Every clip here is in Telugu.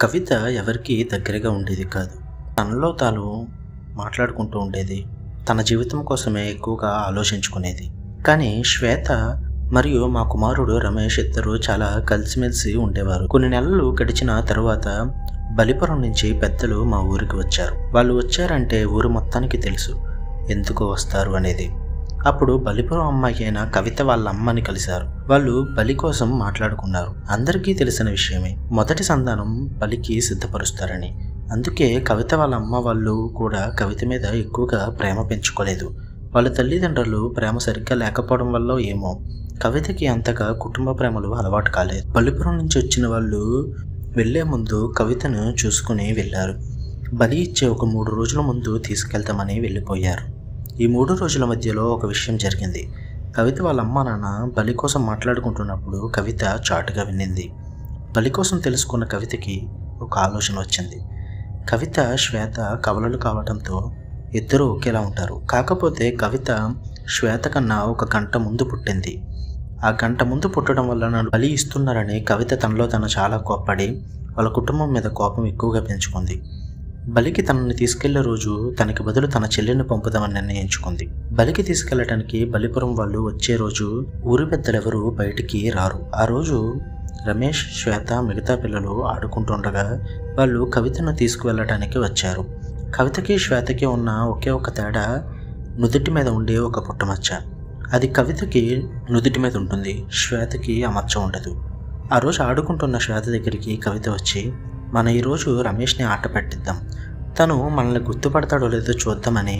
కవిత ఎవరికీ దగ్గరగా ఉండేది కాదు. తనలో తాను మాట్లాడుకుంటూ ఉండేది. తన జీవితం కోసమే ఎక్కువగా ఆలోచించుకునేది. కానీ శ్వేత మరియు మా కుమారుడు రమేష్ ఇద్దరు చాలా కలిసిమెలిసి ఉండేవారు. కొన్ని నెలలు గడిచిన తరువాత బలిపురం నుంచి పెద్దలు మా ఊరికి వచ్చారు. వాళ్ళు వచ్చారంటే ఊరు మొత్తానికి తెలుసు ఎందుకు వస్తారు అనేది. అప్పుడు బలిపురం అమ్మాయి అయిన కవిత వాళ్ళ అమ్మని కలిశారు. వాళ్ళు బలి కోసం మాట్లాడుకున్నారు. అందరికీ తెలిసిన విషయమే, మొదటి సంతానం బలికి సిద్ధపరుస్తారని. అందుకే కవిత వాళ్ళ అమ్మ వాళ్ళు కూడా కవిత మీద ఎక్కువగా ప్రేమ పెంచుకోలేదు. వాళ్ళ తల్లిదండ్రులు ప్రేమ సరిగ్గా లేకపోవడం వల్ల ఏమో కవితకి అంతగా కుటుంబ ప్రేమలు అలవాటు కాలేదు. బలిపురం నుంచి వచ్చిన వాళ్ళు వెళ్లే ముందు కవితను చూసుకుని వెళ్ళారు. బలి ఇచ్చే ఒక 3 రోజుల ముందు తీసుకెళ్తామని వెళ్ళిపోయారు. ఈ 3 రోజుల మధ్యలో ఒక విషయం జరిగింది. కవిత వాళ్ళ అమ్మ నాన్న బలి కోసం మాట్లాడుకుంటున్నప్పుడు కవిత చాటుగా వినింది. బలి కోసం తెలుసుకున్న కవితకి ఒక ఆలోచన వచ్చింది. కవిత శ్వేత కవలలు కావడంతో ఇద్దరూ ఒకేలా ఉంటారు. కాకపోతే కవిత శ్వేత కన్నా 1 గంట ముందు పుట్టింది. ఆ గంట ముందు పుట్టడం వల్ల నన్ను బలి ఇస్తున్నారని కవిత తనలో తను చాలా కోప్పడి వాళ్ళ కుటుంబం మీద కోపం ఎక్కువగా పెంచుకుంది. బలికి తనని తీసుకెళ్లే రోజు తనకి బదులు తన చెల్లిని పంపుదామని నిర్ణయించుకుంది. బలికి తీసుకెళ్లడానికి బలిపురం వాళ్ళు వచ్చే రోజు ఊరి పెద్దలెవరూ బయటికి రారు. ఆ రోజు రమేష్, శ్వేత, మిగతా పిల్లలు ఆడుకుంటుండగా వాళ్ళు కవితను తీసుకువెళ్ళటానికి వచ్చారు. కవితకి శ్వేతకి ఉన్న ఒకే ఒక తేడా నుదుటి మీద ఉండే ఒక పుట్టమచ్చ. అది కవితకి నుదుటి మీద ఉంటుంది, శ్వేతకి ఆ మచ్చ ఉండదు. ఆ రోజు ఆడుకుంటున్న శ్వేత దగ్గరికి కవిత వచ్చి, మన ఈరోజు రమేష్ని ఆట పెట్టిద్దాం, తను మనల్ని గుర్తుపడతాడో లేదో చూద్దామని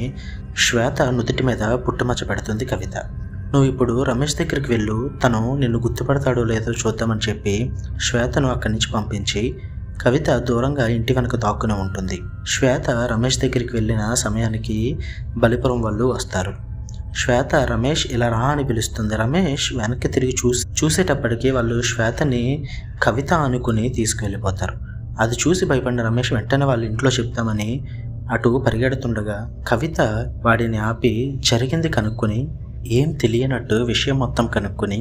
శ్వేత నుదుటి మీద పుట్టుమచ్చ పెడుతుంది కవిత. నువ్వు ఇప్పుడు రమేష్ దగ్గరికి వెళ్ళు, తను నిన్ను గుర్తుపడతాడో లేదో చూద్దామని చెప్పి శ్వేతను అక్కడి నుంచి పంపించి కవిత దూరంగా ఇంటి వెనక దాక్కునే ఉంటుంది. శ్వేత రమేష్ దగ్గరికి వెళ్ళిన సమయానికి బలిపురం వాళ్ళు వస్తారు. శ్వేత రమేష్ ఇలా రా అని పిలుస్తుంది. రమేష్ వెనక్కి తిరిగి చూసేటప్పటికి వాళ్ళు శ్వేతని కవిత అనుకుని తీసుకువెళ్ళిపోతారు. అది చూసి భయపడిన రమేష్ వెంటనే వాళ్ళ ఇంట్లో చెప్తామని అటు పరిగెడుతుండగా కవిత వాడిని ఆపి జరిగింది కనుక్కొని, ఏం తెలియనట్టు విషయం మొత్తం కనుక్కొని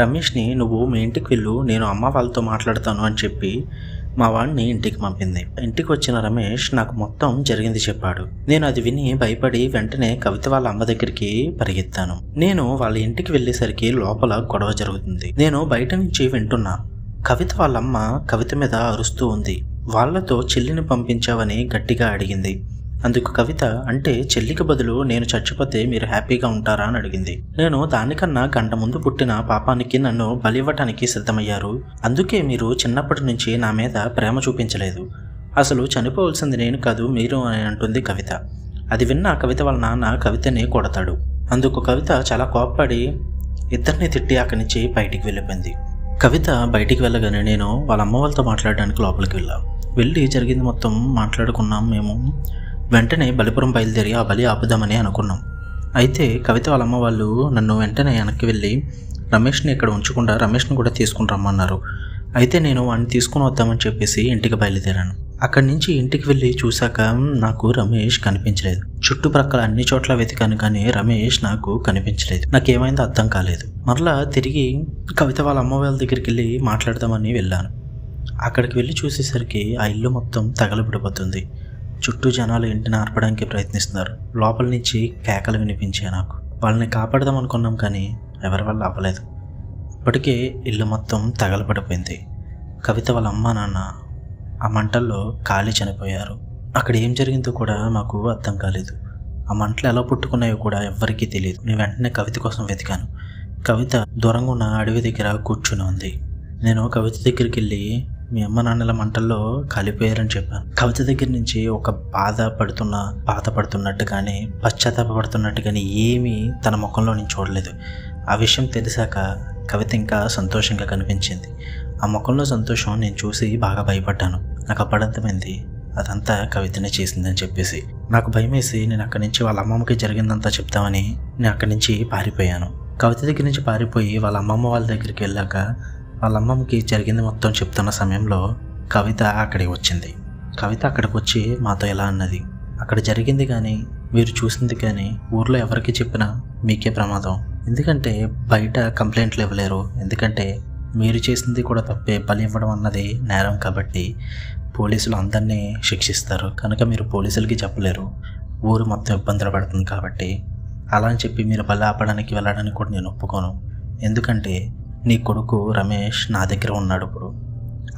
రమేష్ని నువ్వు మీ ఇంటికి వెళ్ళు, నేను అమ్మ వాళ్ళతో మాట్లాడతాను అని చెప్పి మా వాడిని ఇంటికి పంపింది. ఇంటికి వచ్చిన రమేష్ నాకు మొత్తం జరిగింది చెప్పాడు. నేను అది విని భయపడి వెంటనే కవిత వాళ్ళ అమ్మ దగ్గరికి పరిగెత్తాను. నేను వాళ్ళ ఇంటికి వెళ్ళేసరికి లోపల గొడవ జరుగుతుంది. నేను బయట నుంచి వింటున్నా. కవిత వాళ్ళమ్మ కవిత మీద అరుస్తూ ఉంది. వాళ్లతో చెల్లిని పంపించావని గట్టిగా అడిగింది. అందుకు కవిత, అంటే చెల్లికి బదులు నేను చచ్చిపోతే మీరు హ్యాపీగా ఉంటారా అని అడిగింది. నేను దానికన్నా గంట ముందు పుట్టిన పాపానికి నన్ను బలివ్వటానికి సిద్ధమయ్యారు, అందుకే మీరు చిన్నప్పటి నుంచి నా మీద ప్రేమ చూపించలేదు, అసలు చనిపోవలసింది నేను కాదు మీరు అని అంటుంది కవిత. అది విన్న కవిత వాళ్ళ నాన్న కవితని కొడతాడు. అందుకు కవిత చాలా కోప్పడి ఇద్దరిని తిట్టి అక్కడి నుంచి బయటికి వెళ్ళిపోయింది. కవిత బయటికి వెళ్ళగానే నేను వాళ్ళ అమ్మ వాళ్ళతో మాట్లాడడానికి లోపలికి వెళ్ళి జరిగింది మొత్తం మాట్లాడుకున్నాం. మేము వెంటనే బలిపురం బయలుదేరి ఆ బలి ఆపుదామని అనుకున్నాం. అయితే కవిత వాళ్ళ అమ్మ వాళ్ళు నన్ను వెంటనే వెనక్కి వెళ్ళి రమేష్ని ఇక్కడ ఉంచకుండా రమేష్ని కూడా తీసుకుని రమ్మన్నారు. అయితే నేను వాడిని తీసుకుని వద్దామని చెప్పేసి ఇంటికి బయలుదేరాను. అక్కడి నుంచి ఇంటికి వెళ్ళి చూశాక నాకు రమేష్ కనిపించలేదు. చుట్టుప్రక్కల అన్ని చోట్ల వెతికాను కానీ రమేష్ నాకు కనిపించలేదు. నాకేమైందో అర్థం కాలేదు. మరలా తిరిగి కవిత వాళ్ళ అమ్మ వాళ్ళ దగ్గరికి వెళ్ళి మాట్లాడదామని వెళ్ళాను. అక్కడికి వెళ్ళి చూసేసరికి ఆ ఇల్లు మొత్తం తగలబడిపోతుంది. చుట్టూ జనాలు ఇంటిని ఆర్పడానికి ప్రయత్నిస్తున్నారు. లోపల నుంచి కేకలు వినిపించాయి నాకు. వాళ్ళని కాపాడదాం అనుకున్నాం కానీ ఎవరి వల్ల అవ్వలేదు. ఇప్పటికే ఇల్లు మొత్తం తగలబడిపోయింది. కవిత వాళ్ళ అమ్మ నాన్న ఆ మంటల్లో కాలి చనిపోయారు. అక్కడ ఏం జరిగిందో కూడా మాకు అర్థం కాలేదు. ఆ మంటలు ఎలా పుట్టుకున్నాయో కూడా ఎవ్వరికీ తెలియదు. నేను వెంటనే కవిత కోసం వెతికాను. కవిత దూరంగా ఉన్న అడవి దగ్గర కూర్చుని ఉంది. నేను కవిత దగ్గరికి వెళ్ళి మీ అమ్మ నాన్నల మంటల్లో కాలిపోయారని చెప్పాను. కవిత దగ్గర నుంచి ఒక బాధపడుతున్నట్టు కానీ పశ్చాత్తాపడుతున్నట్టు కానీ ఏమీ తన ముఖంలో నేను చూడలేదు. ఆ విషయం తెలిసాక కవిత ఇంకా సంతోషంగా కనిపించింది. ఆ ముఖంలో సంతోషం నేను చూసి బాగా భయపడ్డాను. నాకు అప్పుడర్థమైంది అదంతా కవితనే చేసిందని చెప్పేసి. నాకు భయం వేసి నేను అక్కడి నుంచి వాళ్ళ అమ్మమ్మకి జరిగిందంతా చెప్తామని నేను అక్కడి నుంచి పారిపోయాను. కవిత దగ్గర నుంచి పారిపోయి వాళ్ళ అమ్మమ్మ వాళ్ళ దగ్గరికి వెళ్ళాక వాళ్ళ అమ్మమ్మకి జరిగింది మొత్తం చెప్తున్న సమయంలో కవిత అక్కడికి వచ్చింది. కవిత అక్కడికి వచ్చి మాతో ఎలా అన్నది, అక్కడ జరిగింది కానీ మీరు చూసింది కానీ ఊర్లో ఎవరికి చెప్పినా మీకే ప్రమాదం, ఎందుకంటే బయట కంప్లైంట్లు ఇవ్వలేరు, ఎందుకంటే మీరు చేసింది కూడా తప్పే, బలి ఇవ్వడం అన్నది నేరం కాబట్టి పోలీసులు అందరినీ శిక్షిస్తారు కనుక మీరు పోలీసులకి చెప్పలేరు, ఊరు మొత్తం ఇబ్బందులు పడుతుంది కాబట్టి. అలా అని చెప్పి మీరు బలి ఆపడానికి వెళ్ళడానికి కూడా నేను ఒప్పుకోను. ఎందుకంటే నీ కొడుకు రమేష్ నా దగ్గర ఉన్నాడు. ఇప్పుడు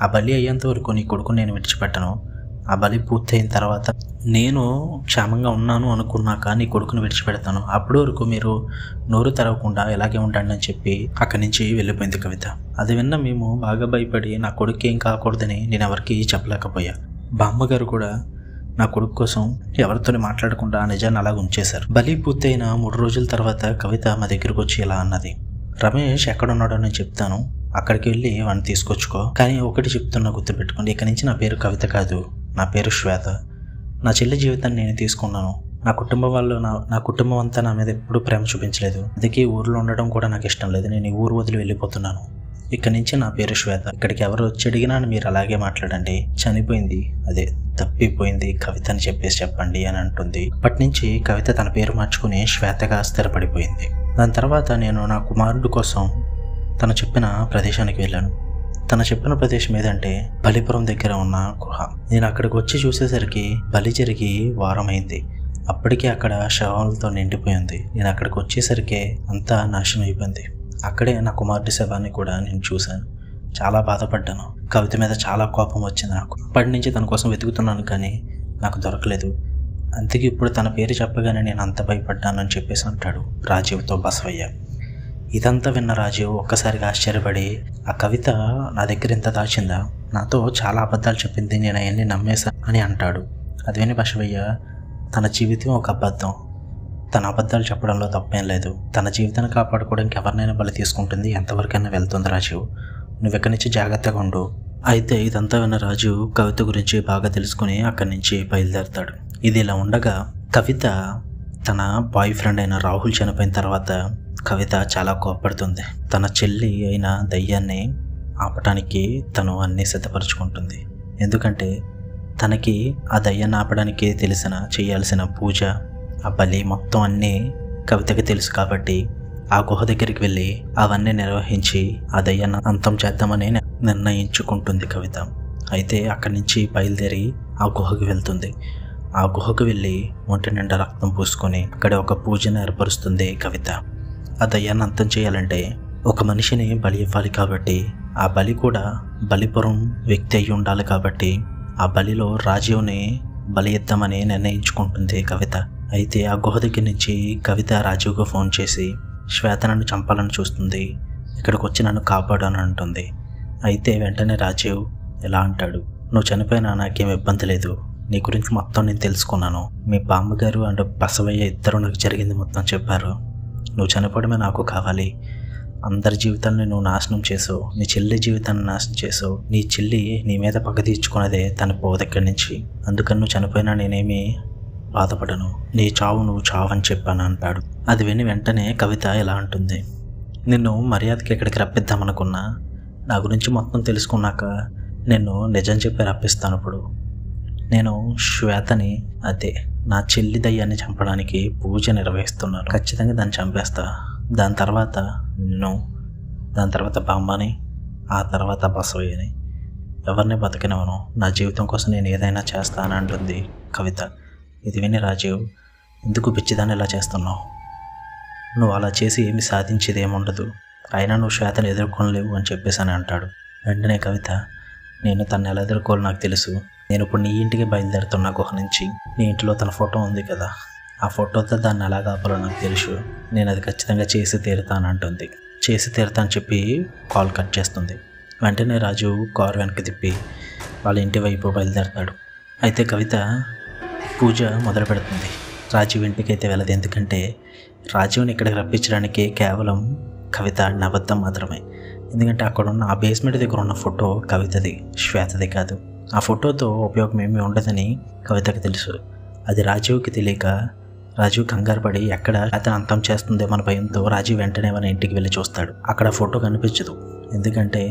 ఆ బలి అయ్యేంత వరకు నీ కొడుకు నేను విడిచిపెట్టను. ఆ బలి పూర్తయిన తర్వాత నేను క్షేమంగా ఉన్నాను అనుకున్నాక నీ కొడుకుని విడిచిపెడతాను. అప్పటి వరకు మీరు నోరు తెరవకుండా ఇలాగే ఉండండి అని చెప్పి అక్కడి నుంచి వెళ్ళిపోయింది కవిత. అది విన్న మేము బాగా భయపడి నా కొడుకు ఏం కాకూడదని నేను ఎవరికి చెప్పలేకపోయా. బామ్మగారు కూడా నా కొడుకు కోసం ఎవరితోని మాట్లాడకుండా ఆ నిజాన్ని అలా ఉంచేశారు. బలి పూర్తయిన 3 రోజుల తర్వాత కవిత మా దగ్గరకు వచ్చి ఇలా అన్నది, రమేష్ ఎక్కడున్నాడో నేను చెప్తాను, అక్కడికి వెళ్ళి వాడిని తీసుకొచ్చుకో. కానీ ఒకటి చెప్తున్నా, గుర్తుపెట్టుకోండి, ఇక్కడి నుంచి నా పేరు కవిత కాదు, నా పేరు శ్వేత. నా చెల్లి జీవితాన్ని నేను తీసుకున్నాను. నా కుటుంబం వాళ్ళు నా కుటుంబం అంతా నా మీద ఎప్పుడూ ప్రేమ చూపించలేదు. అందుకే ఊరిలో ఉండడం కూడా నాకు ఇష్టం లేదు. నేను ఈ ఊరు వదిలి వెళ్ళిపోతున్నాను. ఇక్కడి నుంచి నా పేరు శ్వేత. ఇక్కడికి ఎవరు వచ్చి అడిగినా మీరు అలాగే మాట్లాడండి. చనిపోయింది, అదే తప్పిపోయింది కవిత అని చెప్పండి అని అంటుంది. అప్పటి నుంచి కవిత తన పేరు మార్చుకుని శ్వేతగా స్థిరపడిపోయింది. దాని తర్వాత నేను నా కుమారుడు కోసం తను చెప్పిన ప్రదేశానికి వెళ్ళాను. తను చెప్పిన ప్రదేశం ఏదంటే బలిపురం దగ్గర ఉన్న గుహ. నేను అక్కడికి వచ్చి చూసేసరికి బలి జరిగి వారమైంది. అప్పటికే అక్కడ శవాలతో నిండిపోయింది. నేను అక్కడికి వచ్చేసరికి అంతా నాశనం అయిపోయింది. అక్కడే నా కుమారుడి శవాన్ని కూడా నేను చూశాను. చాలా బాధపడ్డాను. కవిత మీద చాలా కోపం వచ్చింది నాకు. అప్పటి నుంచి తన కోసం వెతుకుతున్నాను కానీ నాకు దొరకలేదు. అందుకే ఇప్పుడు తన పేరు చెప్పగానే నేను అంత భయపడ్డాను అని చెప్పేసి అంటాడు రాజీవ్తో బసవయ్య. ఇదంతా విన్న రాజీవ్ ఒక్కసారిగా ఆశ్చర్యపడి, ఆ కవిత నా దగ్గర ఇంత దాచిందా, నాతో చాలా అబద్ధాలు చెప్పింది, నేను అవన్నీ నమ్మేశాను అని అంటాడు. అది విని బసవయ్య, తన జీవితం ఒక అబద్ధం, తన అబద్ధాలు చెప్పడంలో తప్పేం లేదు, తన జీవితాన్ని కాపాడుకోవడానికి ఎవరినైనా బలి తీసుకుంటుంది, ఎంతవరకైనా వెళ్తుంది రాజీవ్, నువ్వు ఇక్కడి నుంచి జాగ్రత్తగా ఉండు. అయితే ఇదంతా విన్న రాజు కవిత గురించి బాగా తెలుసుకుని అక్కడి నుంచి బయలుదేరతాడు. ఇది ఇలా ఉండగా కవిత తన బాయ్ ఫ్రెండ్ అయిన రాహుల్ చనిపోయిన తర్వాత కవిత చాలా కోపడుతుంది. తన చెల్లి అయిన దయ్యాన్ని ఆపటానికి తను అన్నీ సిద్ధపరచుకుంటుంది. ఎందుకంటే తనకి ఆ దయ్యాన్ని ఆపడానికి చేయాల్సిన పూజ, ఆ బలి మొత్తం అన్నీ కవితకి తెలుసు కాబట్టి ఆ గుహ దగ్గరికి వెళ్ళి అవన్నీ నిర్వహించి ఆ దయ్యాన్ని అంతం చేద్దామని నిర్ణయించుకుంటుంది కవిత. అయితే అక్కడి నుంచి బయలుదేరి ఆ గుహకు వెళ్తుంది. ఆ గుహకు వెళ్ళి ఒంటి నిండా రక్తం పూసుకొని అక్కడ ఒక పూజను ఏర్పరుస్తుంది కవిత. ఆ దయ్యాన్ని అంతం చేయాలంటే ఒక మనిషిని బలి ఇవ్వాలి కాబట్టి ఆ బలి కూడా బలిపురం వ్యక్తి అయి ఉండాలి కాబట్టి ఆ బలిలో రాజీవ్ని బలి ఇద్దామని నిర్ణయించుకుంటుంది కవిత. అయితే ఆ గుహ దగ్గర నుంచి కవిత రాజీవ్కు ఫోన్ చేసి శ్వేత నన్ను చంపాలని చూస్తుంది, ఇక్కడికి వచ్చి నన్ను కాపాడు అని అంటుంది. అయితే వెంటనే రాజీవ్ ఇలా అంటాడు, నువ్వు చనిపోయినా నాకేం ఇబ్బంది లేదు, నీ గురించి మొత్తం నేను తెలుసుకున్నాను, మీ బామ్మగారు అండ్ బసవయ్య ఇద్దరు నాకు జరిగింది మొత్తం చెప్పారు, నువ్వు చనిపోవడమే నాకు కావాలి, అందరి జీవితాన్ని నువ్వు నాశనం చేసావు, నీ చెల్లి జీవితాన్ని నాశనం చేసావు, నీ చెల్లి నీ మీద పగ తీర్చుకున్నదే తన పోదక్కడి నుంచి, అందుకని నువ్వు చనిపోయినా నేనేమి బాధపడను, నీ చావు నువ్వు చావు అని చెప్పాను అంటాడు. అది విని వెంటనే కవిత ఇలా అంటుంది, నిన్ను మర్యాదకి ఇక్కడికి రప్పిద్దామనుకున్నా, నా గురించి మొత్తం తెలుసుకున్నాక నేను నిజం చెప్పి రప్పిస్తాను. ఇప్పుడు నేను శ్వేతని, అదే నా చెల్లి దయ్యాన్ని చంపడానికి పూజ నిర్వహిస్తున్నాను, ఖచ్చితంగా దాన్ని చంపేస్తా, దాని తర్వాత నిన్ను, దాని తర్వాత బామ్మని, ఆ తర్వాత బసవయ్యని, ఎవరిని బతికినవను, నా జీవితం కోసం నేను ఏదైనా చేస్తాను అంటుంది కవిత. ఇది విని రాజీవ్, ఎందుకు పిచ్చిదాన్ని ఇలా చేస్తున్నావు, నువ్వు అలా చేసి ఏమి సాధించేది ఏముండదు, అయినా నువ్వు శ్వేతను ఎదుర్కొనలేవు అని చెప్పేసి అని అంటాడు. వెంటనే కవిత, నేను తను ఎలా ఎదుర్కోవాలో నాకు తెలుసు, నేను ఇప్పుడు నీ ఇంటికి బయలుదేరుతున్నా గుహ నుంచి, నీ ఇంట్లో తన ఫోటో ఉంది కదా, ఆ ఫోటోతో దాన్ని ఎలా కాపాలో నాకు తెలుసు, నేను అది ఖచ్చితంగా చేసి తీరుతాను అంటుంది. చేసి తీరుతాను చెప్పి కాల్ కట్ చేస్తుంది. వెంటనే రాజు కారు వెనక్కి తిప్పి వాళ్ళ ఇంటి వైపు బయలుదేరతాడు. అయితే కవిత పూజ మొదలు పెడుతుంది. రాజీవ్ ఇంటికి అయితే వెళ్ళదు, ఎందుకంటే రాజీవ్ని ఇక్కడికి రప్పించడానికి కేవలం కవిత అబద్ధం మాత్రమే. ఎందుకంటే అక్కడ ఉన్న ఆ బేస్మెంట్ దగ్గర ఉన్న ఫోటో కవితది, శ్వేతది కాదు. ఆ ఫోటోతో ఉపయోగం ఏమీ ఉండదని కవితకి తెలుసు. అది రాజీవ్కి తెలియక రాజీవ్ కంగారు పడి ఎక్కడ అతను అంతం చేస్తుందేమో మన భయంతో రాజీవ్ వెంటనే మన ఇంటికి వెళ్ళి చూస్తాడు. అక్కడ ఫోటో కనిపించదు, ఎందుకంటే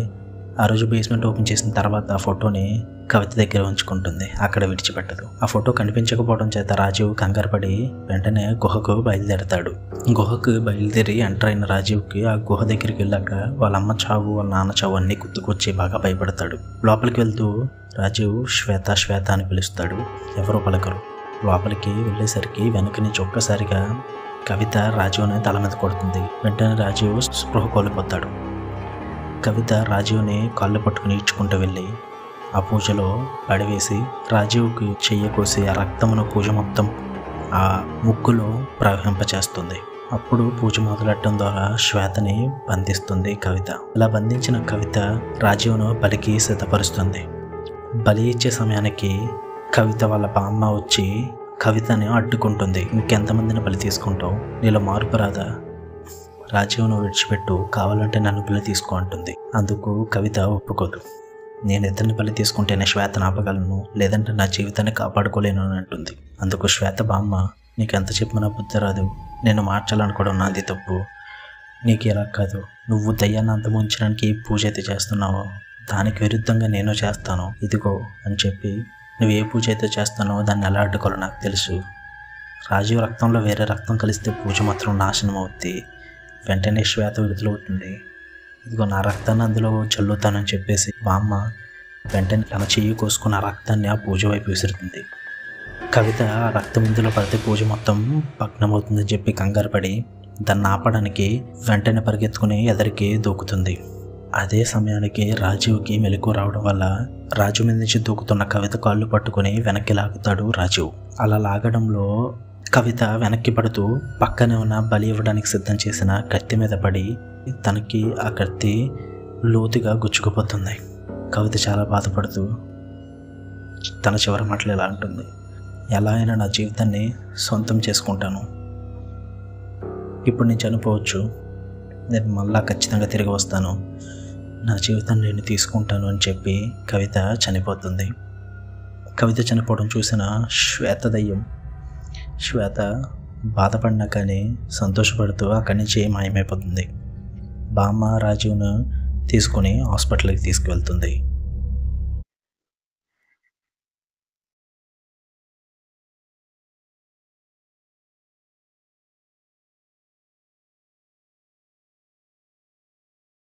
ఆ రోజు బేస్మెంట్ ఓపెన్ చేసిన తర్వాత ఆ ఫోటోని కవిత దగ్గర ఉంచుకుంటుంది, అక్కడ విడిచిపెట్టదు. ఆ ఫోటో కనిపించకపోవడం చేత రాజీవ్ కంగారు పడి వెంటనే గుహకు బయలుదేరతాడు. గుహకు బయలుదేరి ఎంటర్ అయిన రాజీవ్కి ఆ గుహ దగ్గరికి వెళ్ళాక వాళ్ళ అమ్మ చావు, వాళ్ళ నాన్న చావు అన్నీ గుర్తుకొచ్చి బాగా భయపడతాడు. లోపలికి వెళ్తూ రాజీవ్ శ్వేత శ్వేత అని పిలుస్తాడు. ఎవరో పలకరు. లోపలికి వెళ్ళేసరికి వెనక నుంచి ఒక్కసారిగా కవిత రాజీవ్ని తల మీద కొడుతుంది. వెంటనే రాజీవ్ స్పృహ కోల్పోతాడు. కవిత రాజీవ్ని కాళ్ళు పట్టుకుని ఈడ్చుకుంటూ వెళ్ళి ఆ పూజలో పడివేసి రాజీవ్కి చెయ్యి కోసి ఆ రక్తమును పూజ మొత్తం ఆ ముగ్గులో ప్రవహింపచేస్తుంది. అప్పుడు పూజ మొదలెట్టడం ద్వారా శ్వేతని బంధిస్తుంది కవిత. ఇలా బంధించిన కవిత రాజీవ్ను బలికి సిద్ధపరుస్తుంది. బలి ఇచ్చే సమయానికి కవిత వాళ్ళ బామ్మ వచ్చి కవితని అడ్డుకుంటుంది. ఇంకెంతమందిని బలి తీసుకుంటావు, నీలో మార్పు రాదా, రాజీవ్ను విడిచిపెట్టు, కావాలంటే నన్ను బలి తీసుకో అంటుంది. అందుకు కవిత ఒప్పుకోదు. నేను ఇద్దరిని బలి తీసుకుంటేనే శ్వేతను ఆపగలను, లేదంటే నా జీవితాన్ని కాపాడుకోలేను అని అంటుంది. అందుకు శ్వేత బామ్మ, నీకెంత చెప్పినా బుద్ధి రాదు, నేను మార్చాలనుకోవడం నాది తప్పు, నీకు ఎలా కాదు, నువ్వు దయ్యాన్ని అంతమొంచడానికి పూజ అయితే చేస్తున్నావో దానికి విరుద్ధంగా నేను చేస్తాను, ఇదిగో అని చెప్పి నువ్వు ఏ పూజ అయితే చేస్తానో దాన్ని ఎలా అడ్డుకోవాలో నాకు తెలుసు. రాజీవ్ రక్తంలో వేరే రక్తం కలిస్తే పూజ మాత్రం నాశనం అవుద్ది. వెంటనే శ్వేత విడుదలవుతుంది. ఇదిగో నా రక్తాన్ని అందులో చల్లుతానని చెప్పేసి బామ్మ వెంటనే తన చెయ్యి కోసుకున్న ఆ రక్తాన్ని ఆ పూజ వైపు విసురుతుంది. కవిత ఆ రక్తం ఇందులో పడితే పూజ మొత్తం భగ్నమవుతుందని చెప్పి కంగారు పడి దాన్ని ఆపడానికి వెంటనే పరిగెత్తుకుని ఎదరికి దూకుతుంది. అదే సమయానికి రాజీవ్కి మెలకువ రావడం వల్ల రాజు మీద నుంచి దూకుతున్న కవిత కాళ్ళు పట్టుకుని వెనక్కి లాగుతాడు రాజీవ్. అలా లాగడంలో కవిత వెనక్కి పడుతూ పక్కనే ఉన్న బలి ఇవ్వడానికి సిద్ధం చేసిన కత్తి మీద పడి తనకి ఆ కత్తి లోతుగా గుచ్చుకుపోతుంది. కవిత చాలా బాధపడుతూ తన చివరి మాటలు ఎలా అంటుంది, ఎలా అయినా నా జీవితాన్ని సొంతం చేసుకుంటాను, ఇప్పుడు నేను చనిపోవచ్చు, నేను మళ్ళా ఖచ్చితంగా తిరిగి వస్తాను, నా జీవితాన్ని నేను తీసుకుంటాను అని చెప్పి కవిత చనిపోతుంది. కవిత చనిపోవడం చూసిన శ్వేత దయ్యం శ్వేత బాధపడినా కానీ సంతోషపడుతూ అక్కడి నుంచి మాయమైపోతుంది. బామ్మ రాజీవ్ను తీసుకుని హాస్పిటల్కి తీసుకువెళ్తుంది.